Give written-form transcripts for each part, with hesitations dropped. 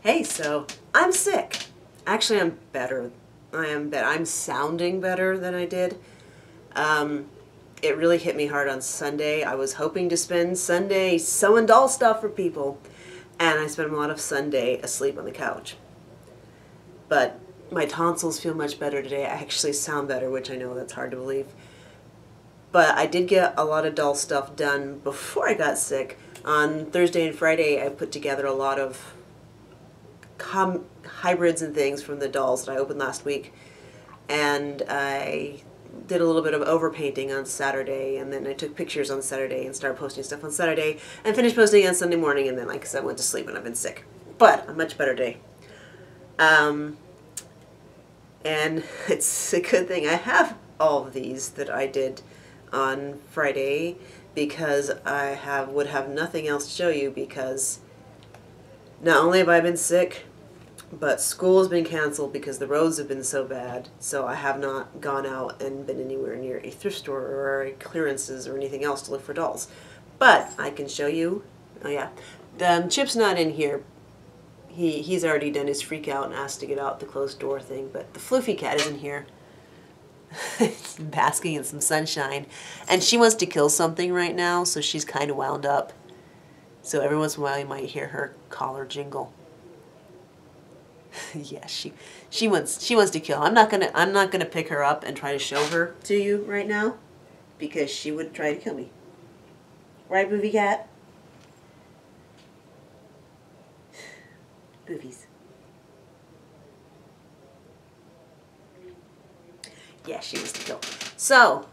Hey, so I'm sick. Actually, I'm better. I am better. I'm sounding better than I did. Um, it really hit me hard on Sunday. I was hoping to spend Sunday sewing doll stuff for people, and I spent a lot of Sunday asleep on the couch. But my tonsils feel much better today. I actually sound better, which I know that's hard to believe. But I did get a lot of doll stuff done before I got sick. On Thursday and Friday, I put together a lot of hybrids and things from the dolls that I opened last week, and I did a little bit of overpainting on Saturday, and then I took pictures on Saturday and started posting stuff on Saturday and finished posting on Sunday morning, and then like I said, I went to sleep and I've been sick, but a much better day. And it's a good thing I have all of these that I did on Friday, because I would have nothing else to show you, because not only have I been sick, but school has been canceled because the roads have been so bad, so I have not gone out and been anywhere near a thrift store or clearances or anything else to look for dolls. But I can show you, oh yeah, Chip's not in here. He's already done his freak out and asked to get out the closed door thing, but the Floofy cat isn't here. Basking in some sunshine. And she wants to kill something right now, so she's kind of wound up. So every once in a while you might hear her collar jingle. Yeah, she wants to kill. I'm not gonna pick her up and try to show her to you right now, because she would try to kill me. Right, Boofy cat? Boofies. Yeah, she wants to kill. So,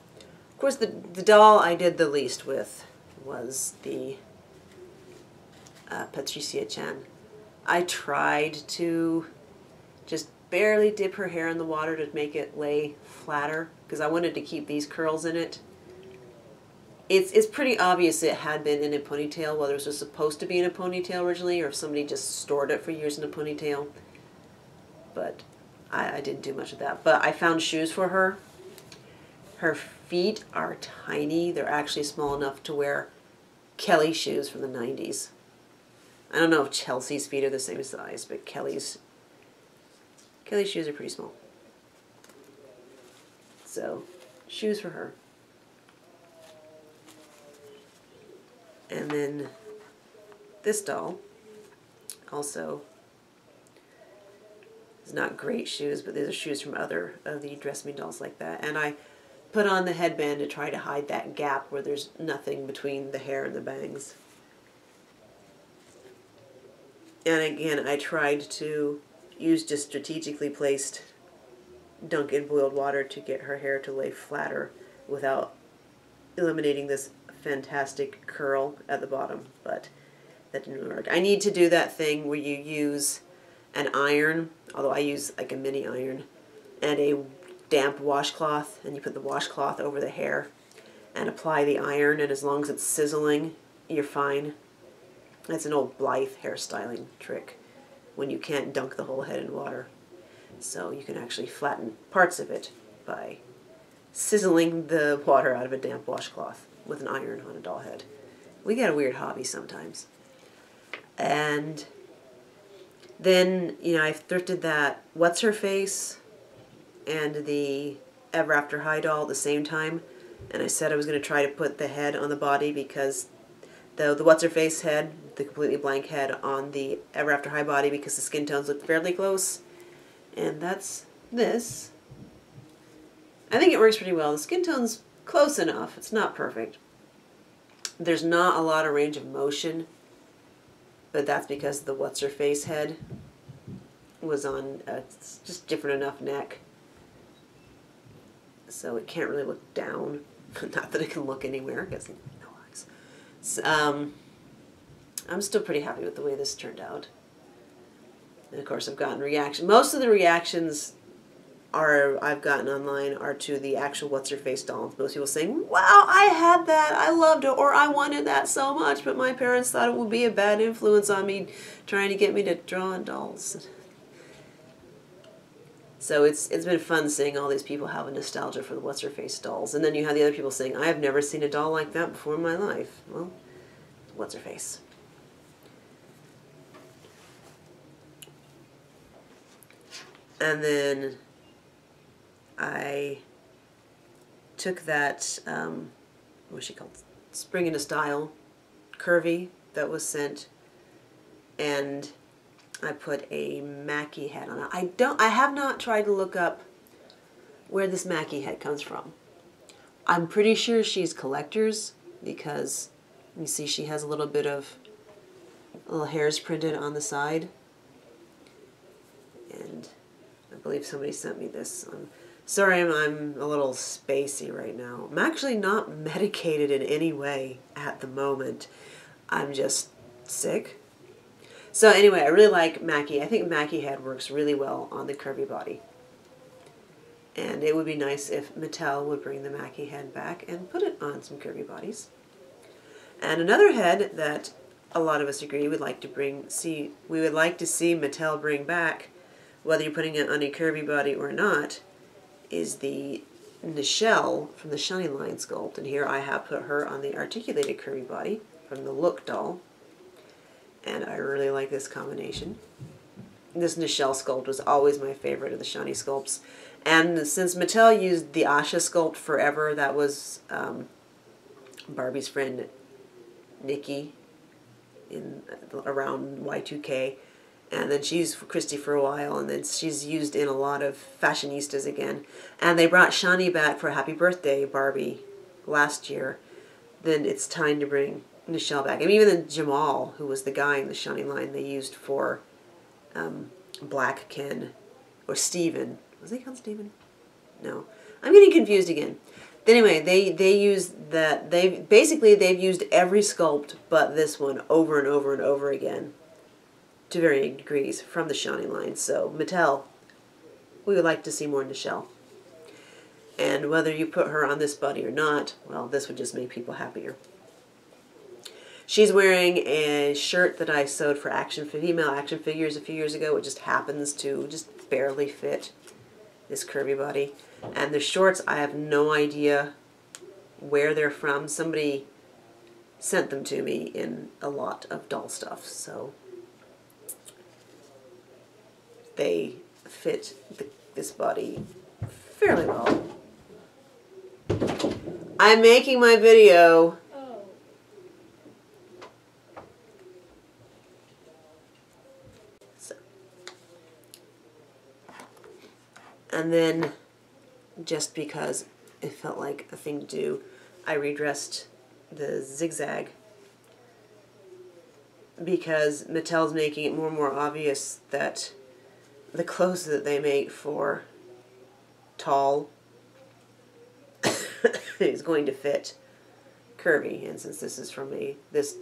of course, the doll I did the least with was the Patricia-chan. I tried to just barely dip her hair in the water to make it lay flatter, because I wanted to keep these curls in it. It's pretty obvious it had been in a ponytail, whether it was supposed to be in a ponytail originally or if somebody just stored it for years in a ponytail. But I didn't do much of that. But I found shoes for her. Her feet are tiny. They're actually small enough to wear Kelly shoes from the 90s. I don't know if Chelsea's feet are the same size, but Kelly's shoes are pretty small. So, shoes for her. And then this doll also is not great shoes, but these are shoes from other of the Dress Me dolls like that. And I put on the headband to try to hide that gap where there's nothing between the hair and the bangs. And again, I tried to use just strategically placed dunk in boiled water to get her hair to lay flatter without eliminating this fantastic curl at the bottom, but that didn't work. I need to do that thing where you use an iron, although I use like a mini iron, and a damp washcloth, and you put the washcloth over the hair and apply the iron, and as long as it's sizzling, you're fine. That's an old Blythe hairstyling trick when you can't dunk the whole head in water. So you can actually flatten parts of it by sizzling the water out of a damp washcloth with an iron on a doll head. We got a weird hobby sometimes. And then, you know, I thrifted that What's-Her-Face and the Ever After High doll at the same time. And I said I was going to try to put the head on the body, because the What's-Her-Face head, the completely blank head on the Ever After High body, because the skin tones look fairly close. And that's this. I think it works pretty well. The skin tone's close enough. It's not perfect. There's not a lot of range of motion, but that's because the What's-Her-Face head was on it's just different enough neck, so it can't really look down. Not that it can look anywhere, because no eyes. So, I'm still pretty happy with the way this turned out. And of course, I've gotten reactions. Most of the reactions I've gotten online are to the actual What's-Her-Face doll. Most people saying, wow, I had that, I loved it, or I wanted that so much, but my parents thought it would be a bad influence on me, trying to get me to draw on dolls. So it's been fun seeing all these people have a nostalgia for the What's-Her-Face dolls. And then you have the other people saying, I have never seen a doll like that before in my life. Well, What's-Her-Face. And then I took that, what's she called? Spring into Style Curvy that was sent, and I put a Mackie head on it. I have not tried to look up where this Mackie head comes from. I'm pretty sure she's collector's because you see she has a little bit of little hairs printed on the side. And I believe somebody sent me this. Sorry, I'm a little spacey right now. I'm actually not medicated in any way at the moment. I'm just sick. So anyway, I really like Mackie. I think Mackie head works really well on the curvy body. And it would be nice if Mattel would bring the Mackie head back and put it on some curvy bodies. And another head that a lot of us agree we would like to see Mattel bring back, whether you're putting it on a curvy body or not, is the Nichelle from the Shiny Line sculpt. And here I have put her on the articulated curvy body from the Look doll. And I really like this combination. This Nichelle sculpt was always my favorite of the Shiny sculpts. And since Mattel used the Asha sculpt forever, that was Barbie's friend Nikki around Y2K. And then she's Christy for a while, and then she's used in a lot of fashionistas again. And they brought Shani back for Happy Birthday Barbie last year. Then it's time to bring Nichelle back. And even then Jamal, who was the guy in the Shani Line they used for Black Ken, or Steven. Was he called Steven? No. I'm getting confused again. But anyway, they used that. They've used every sculpt but this one over and over and over again, to varying degrees, from the Shiny Line. So Mattel, we would like to see more Nichelle. And whether you put her on this body or not, well, this would just make people happier. She's wearing a shirt that I sewed for female action figures a few years ago. It just happens to just barely fit this curvy body. And the shorts, I have no idea where they're from. Somebody sent them to me in a lot of doll stuff, so they fit this body fairly well. I'm making my video. Oh. So. And then, just because it felt like a thing to do, I redressed the zigzag because Mattel's making it more and more obvious that the clothes that they make for tall is going to fit curvy. And since this is this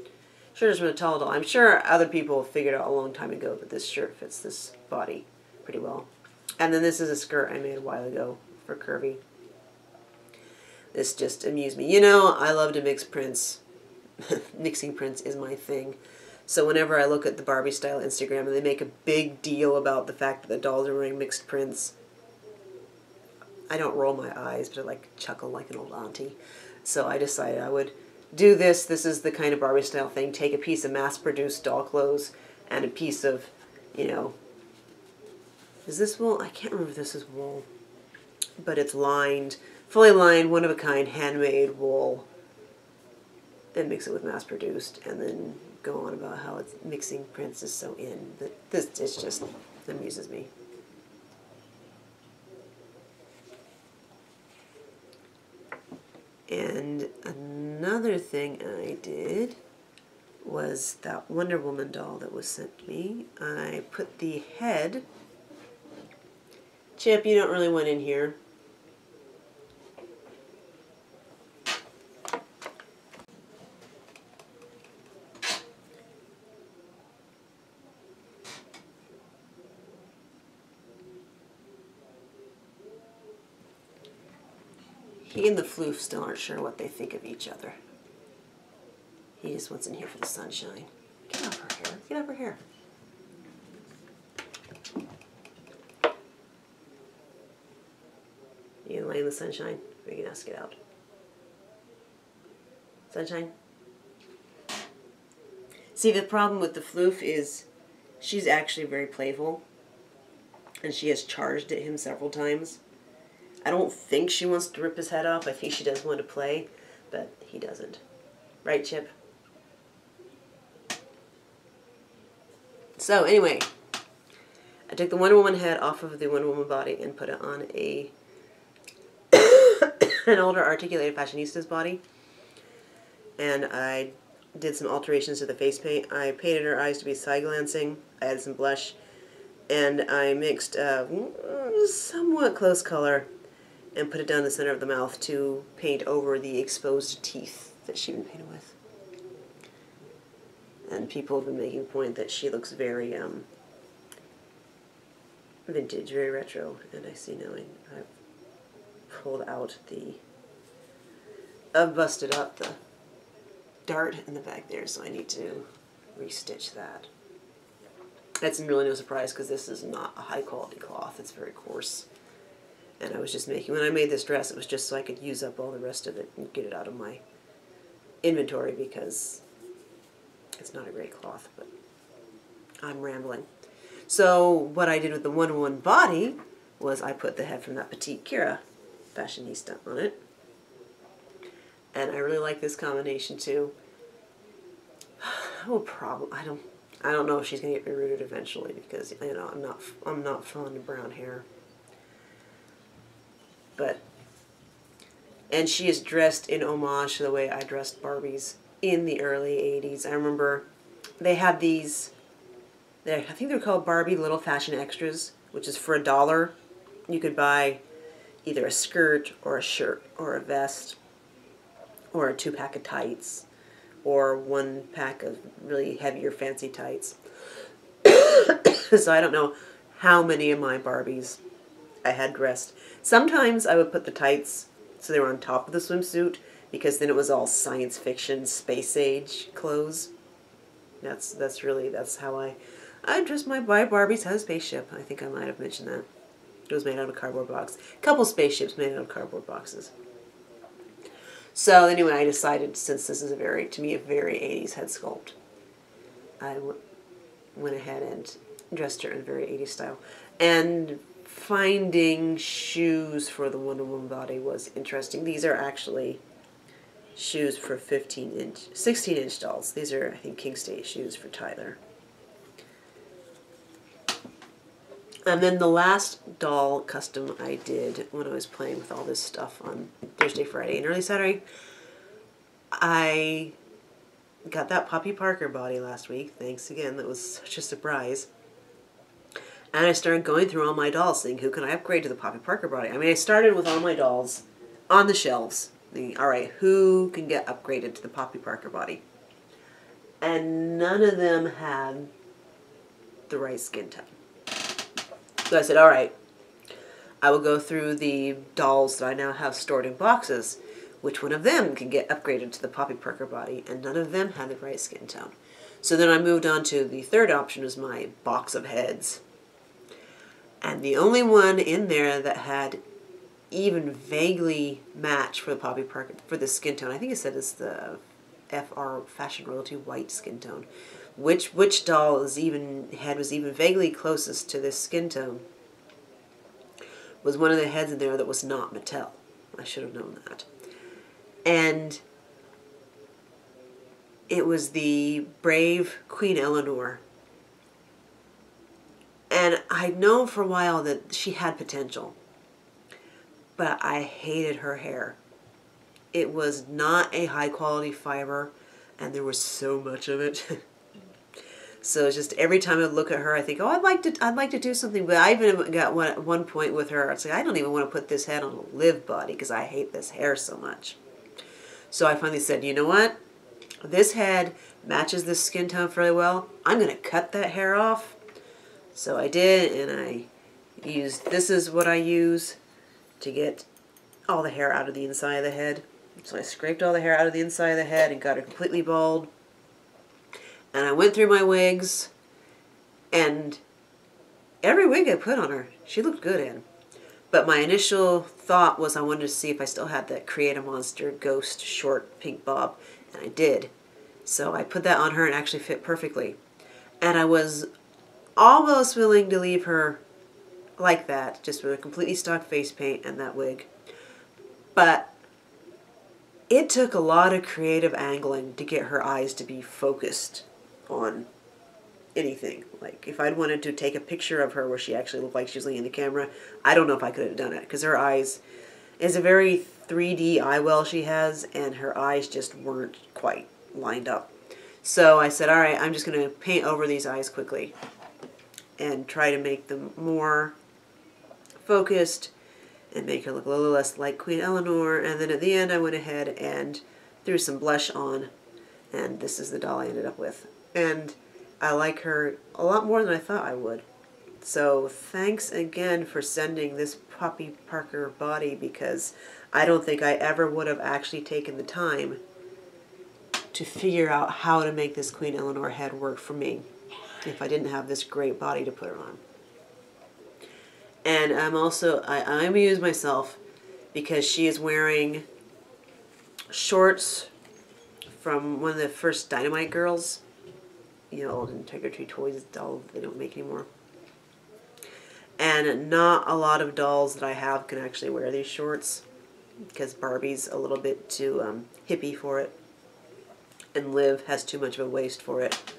shirt is from a tall doll, I'm sure other people figured out a long time ago that this shirt fits this body pretty well. And then this is a skirt I made a while ago for curvy. This just amused me. You know, I love to mix prints. Mixing prints is my thing. So whenever I look at the Barbie style Instagram and they make a big deal about the fact that the dolls are wearing mixed prints, I don't roll my eyes, but I like chuckle like an old auntie. So I decided I would do this. This is the kind of Barbie style thing. Take a piece of mass-produced doll clothes and a piece of, you know, is this wool? I can't remember if this is wool, but it's lined, fully lined, one-of-a-kind, handmade wool, and mix it with mass-produced, and then go on about how it's mixing prints is so in. This just amuses me. And another thing I did was that Wonder Woman doll that was sent to me. I put the head. Chip, you don't really want in here. He and the floof still aren't sure what they think of each other. He just wants in here for the sunshine. Get off her hair. Get off her hair. You gonna lay in the sunshine? Or are you gonna ask it out? Sunshine? See, the problem with the floof is she's actually very playful. and she has charged at him several times. I don't think she wants to rip his head off. I think she does want to play, but he doesn't. Right, Chip? So anyway, I took the Wonder Woman head off of the Wonder Woman body and put it on an older articulated fashionista's body. And I did some alterations to the face paint. I painted her eyes to be side glancing. I added some blush. And I mixed somewhat close color and put it down the center of the mouth to paint over the exposed teeth that she'd been painted with. And people have been making the point that she looks very vintage, very retro. And I see now I've pulled out I've busted up the dart in the back there, so I need to restitch that. That's really no surprise because this is not a high quality cloth. It's very coarse. And I was just making, when I made this dress, it was just so I could use up all the rest of it and get it out of my inventory because it's not a great cloth, but I'm rambling. So what I did with the Wonder Woman body was I put the head from that Petite Kira fashionista on it. And I really like this combination too. I don't know if she's gonna get rooted eventually because I'm not fond of brown hair. And she is dressed in homage to the way I dressed Barbies in the early 80s. I remember they had these, I think they're called Barbie Little Fashion Extras, which is for $1. You could buy either a skirt or a shirt or a vest or a 2-pack of tights or 1 pack of really heavier fancy tights. So I don't know how many of my Barbies I had dressed. Sometimes I would put the tights so they were on top of the swimsuit because then it was all science fiction, space age clothes. That's how I dressed my Barbies had a spaceship. I think I might have mentioned that. It was made out of a cardboard box. A couple spaceships made out of cardboard boxes. So anyway, I decided, since this is to me, a very 80s head sculpt, I went ahead and dressed her in a very 80s style. And finding shoes for the Wonder Woman body was interesting. These are actually shoes for 16-inch dolls. These are, I think, King State shoes for Tyler. And then the last doll custom I did when I was playing with all this stuff on Thursday, Friday, and early Saturday, I got that Poppy Parker body last week. Thanks again. That was such a surprise. And I started going through all my dolls, saying, who can I upgrade to the Poppy Parker body? I mean, I started with all my dolls on the shelves. All right, who can get upgraded to the Poppy Parker body? And none of them had the right skin tone. So I said, all right, I will go through the dolls that I now have stored in boxes. Which one of them can get upgraded to the Poppy Parker body? And none of them had the right skin tone. So then I moved on to the third option, was my box of heads. And the only one in there that had even vaguely matched for the Poppy Parker, for the skin tone, I think it said it's the FR Fashion Royalty white skin tone. Which doll head was even vaguely closest to this skin tone was one of the heads in there that was not Mattel. I should have known that. And it was the brave Queen Eleanor. And I'd known for a while that she had potential, but I hated her hair. It was not a high quality fiber, and there was so much of it. So it's just every time I look at her, I think, oh, I'd like to do something. But I even got one point with her. It's like, I don't even want to put this head on a live body because I hate this hair so much. So I finally said, you know what? This head matches this skin tone fairly well. I'm going to cut that hair off. So I did, and I used, this is what I use to get all the hair out of the inside of the head. So I scraped all the hair out of the inside of the head and got her completely bald. And I went through my wigs, and every wig I put on her, she looked good in. But my initial thought was I wanted to see if I still had that Create a Monster ghost short pink bob, and I did. So I put that on her and it actually fit perfectly. And I was almost willing to leave her like that, just with a completely stock face paint and that wig. But it took a lot of creative angling to get her eyes to be focused on anything. Like, if I'd wanted to take a picture of her where she actually looked like she was looking in the camera, I don't know if I could have done it, because her eyes is a very 3D eye well she has, and her eyes just weren't quite lined up. So I said, all right, I'm just going to paint over these eyes quickly and try to make them more focused and make her look a little less like Queen Eleanor. And then at the end I went ahead and threw some blush on, and this is the doll I ended up with. And I like her a lot more than I thought I would. So thanks again for sending this Poppy Parker body, because I don't think I ever would have actually taken the time to figure out how to make this Queen Eleanor head work for me if I didn't have this great body to put her on. And I'm also, I amuse myself because she is wearing shorts from one of the first Dynamite girls. You know, old Integrity Toys doll they don't make anymore. And not a lot of dolls that I have can actually wear these shorts, because Barbie's a little bit too hippie for it, and Liv has too much of a waist for it.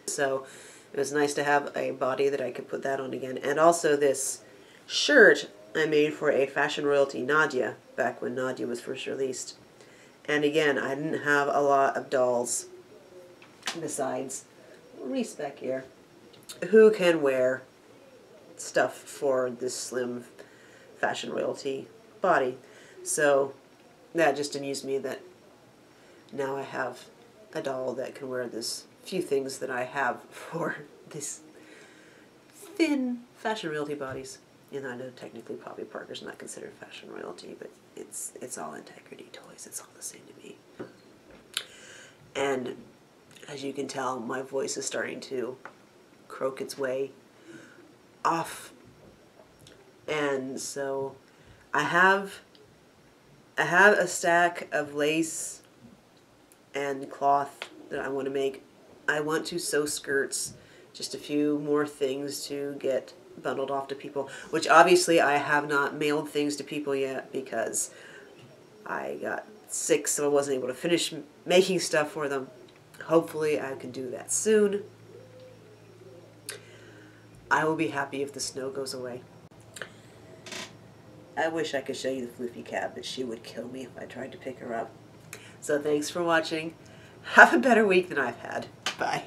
So it was nice to have a body that I could put that on again. And also this shirt I made for a fashion royalty, Nadia, back when Nadia was first released. And again, I didn't have a lot of dolls besides Reese back here who can wear stuff for this slim fashion royalty body. So that just amused me that now I have a doll that can wear this few things that I have for this thin fashion royalty bodies. And I know technically Poppy Parker's not considered fashion royalty, but it's all Integrity Toys. It's all the same to me. And as you can tell, my voice is starting to croak its way off. And so I have a stack of lace and cloth that I want to make. I want to sew skirts, just a few more things to get bundled off to people, which obviously I have not mailed things to people yet because I got sick, so I wasn't able to finish making stuff for them. Hopefully I can do that soon. I will be happy if the snow goes away. I wish I could show you the floofy cat, but she would kill me if I tried to pick her up. So thanks for watching. Have a better week than I've had. Bye.